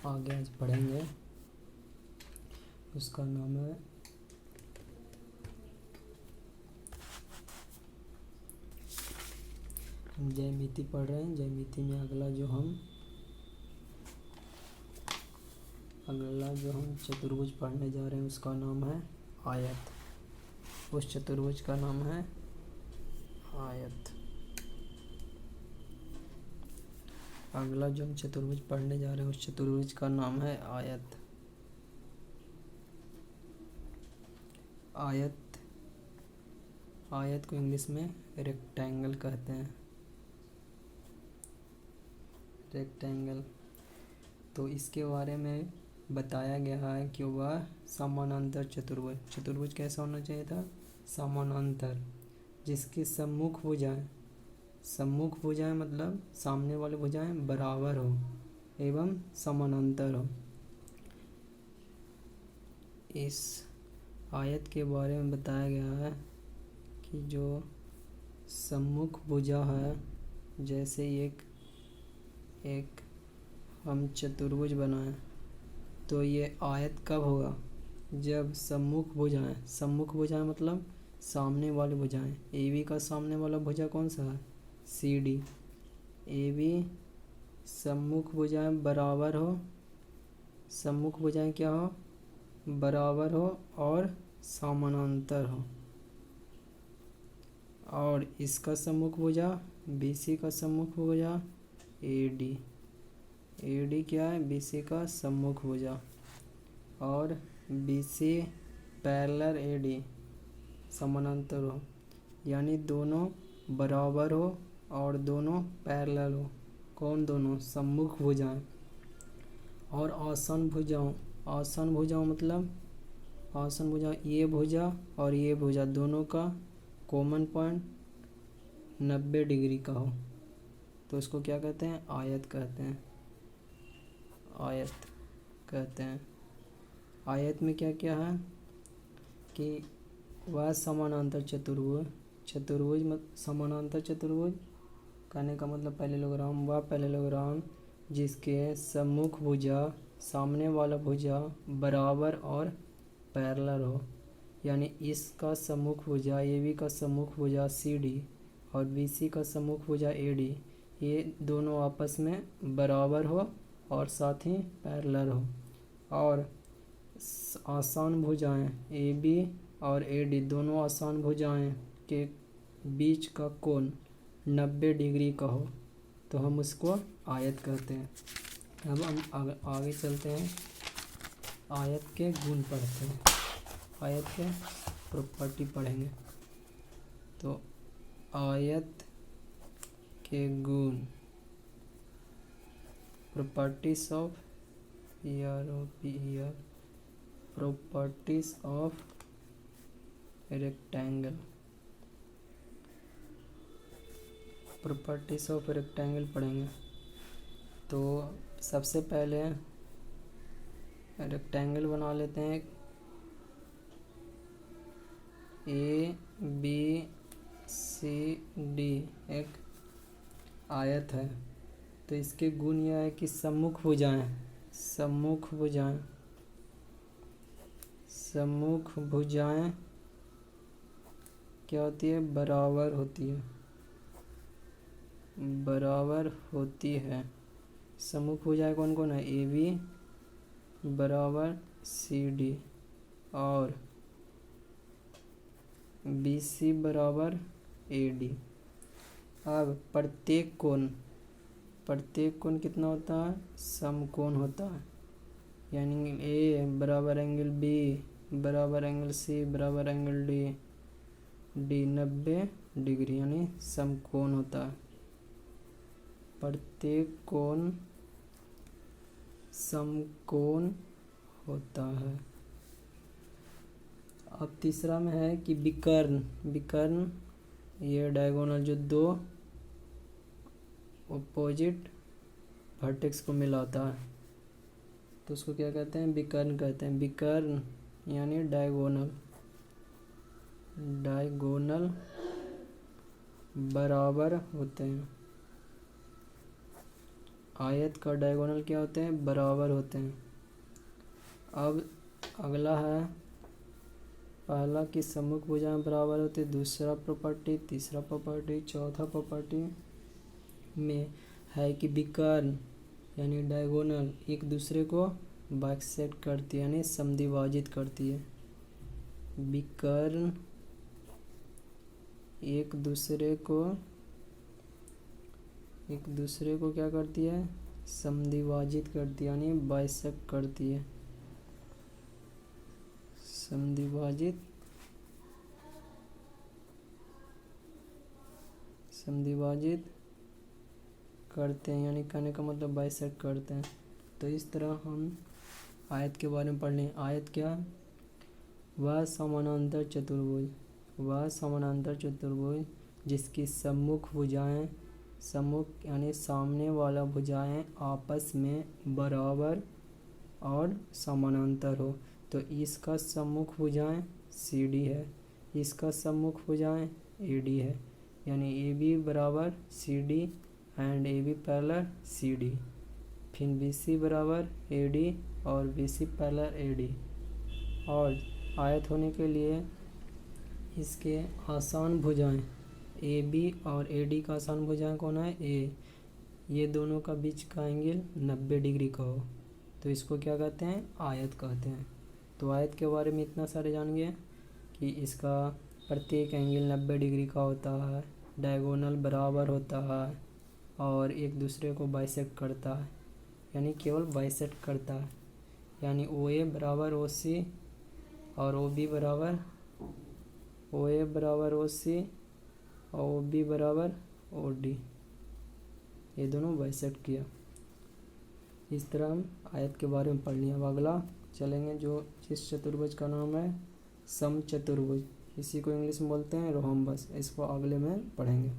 आगे आज पढ़ेंगे उसका नाम है ज्यामिति पढ़ रहे हैं। ज्यामिति में अगला जो हम चतुर्भुज पढ़ने जा रहे हैं उसका नाम है आयत। उस चतुर्भुज का नाम है आयत। अगला जो हम चतुर्भुज पढ़ने जा रहे हैं उस चतुर्भुज का नाम है आयत। आयत को इंग्लिश में रेक्टेंगल कहते हैं। रेक्टेंगल तो इसके बारे में बताया गया है कि वह समानांतर चतुर्भुज कैसा होना चाहिए था? समानांतर, जिसकी सम्मुख भुजाएं मतलब सामने वाली भुजाएं बराबर हो एवं समानांतर हो। इस आयत के बारे में बताया गया है कि जो सम्मुख भुजा है, जैसे एक हम चतुर्भुज बनाएं तो ये आयत कब होगा? जब सम्मुख भुजाएं मतलब सामने वाली भुजाएं। AB का सामने वाला भुजा कौन सा है? CD। AB सम्मुख भुजाएं बराबर हो, सम्मुख भुजाएं क्या हो? बराबर हो और समानांतर हो। और इसका सम्मुख भुजा BC का सम्मुख भुजा AD क्या है? BC का सम्मुख भुजा। और BC पैरेलल AD समानांतर हो, यानी दोनों बराबर हो और दोनों पैरेलल हो। कौन दोनों? सम्मुख भुजाएं। और आसन भुजाओं मतलब ये भुजा और ये भुजा दोनों का कॉमन पॉइंट 90 डिग्री का हो तो इसको क्या कहते हैं? आयत कहते हैं। आयत में क्या क्या है कि वह समानांतर चतुर्भुज समानांतर चतुर्भुज कहने का मतलब पैरेललोग्राम जिसके सम्मुख भुजा सामने वाला भुजा बराबर और पैरेलल हो, यानी इसका सम्मुख भुजा AB का सम्मुख भुजा CD और BC का सम्मुख भुजा AD, ये दोनों आपस में बराबर हो और साथ ही पैरेलल हो। और आसान भुजाएं AB और AD दोनों आसान भुजाएं के बीच का कोण 90 डिग्री का हो तो हम उसको आयत कहते हैं। अब हम आगे चलते हैं, आयत के गुण पढ़ते हैं। आयत के प्रॉपर्टी पढ़ेंगे। तो आयत के गुण, properties of rectangle. Properties of rectangle पढ़ेंगे। तो सबसे पहले रेक्टेंगल बना लेते हैं। ABCD एक आयत है तो इसके गुण यह है कि सम्मुख भुजाएं क्या होती है? बराबर होती है। सम्मुख भुजाएं कौन कौन है? AB बराबर CD और BC बराबर AD। अब प्रत्येक कोण कितना होता है? समकोण होता है, यानी A बराबर एंगल B बराबर एंगल C बराबर एंगल D 90 डिग्री, यानी समकोण होता है। प्रत्येक कोण समकोण होता है। अब तीसरा में है कि विकर्ण ये डायगोनल जो दो अपोजिट वर्टेक्स को मिलाता है तो उसको क्या कहते हैं? विकर्ण कहते हैं। विकर्ण यानी डायगोनल बराबर होते हैं। आयत का डायगोनल क्या होते हैं, बराबर होते हैं। अब अगला है पहला कि सम्मुख भुजाएं बराबर होती है, दूसरा प्रॉपर्टी, तीसरा प्रॉपर्टी, चौथा प्रॉपर्टी में है कि विकर्ण यानी डायगोनल एक दूसरे को बाइसेक्ट करती है यानी समद्विभाजित करती है। विकर्ण एक दूसरे को क्या करती है, समद्विभाजित करती है यानी बाइसेक्ट करती है, समद्विभाजित करते हैं यानी कहने का मतलब बाइसेक्ट करते हैं। तो इस तरह हम आयत के बारे में पढ़ लें। आयत क्या, वह समानांतर चतुर्भुज जिसकी सम्मुख भुजाएं, सम्मुख यानी सामने वाला भुजाएं आपस में बराबर और समानांतर हो। तो इसका सम्मुख भुजाएं CD है, इसका सम्मुख भुजाएं AD है, यानी AB बराबर CD and AB parallel CD। फिर BC बराबर AD और BC पैरेलल AD। और आयत होने के लिए इसके आसान भुजाएं AB और AD का आसान भुजाएं कौन है, A, ये दोनों का बीच का एंगल 90 डिग्री का हो तो इसको क्या कहते हैं, आयत कहते हैं। तो आयत के बारे में इतना सारे जान गए कि इसका प्रत्येक एंगल 90 डिग्री का होता है, डायगोनल बराबर होता है और एक दूसरे को बाइसेक्ट करता है, यानी केवल बाइसेक्ट करता है, यानी OA बराबर OC और OB बराबर OC और OB बराबर OD, ये दोनों बाइसेक्ट किया। इस तरह हम आयत के बारे में पढ़ लिया। अब अगला चलेंगे जो जिस चतुर्भुज का नाम है समचतुर्भुज, इसी को इंग्लिश में बोलते हैं रोम्बस, इसको अगले में पढ़ेंगे।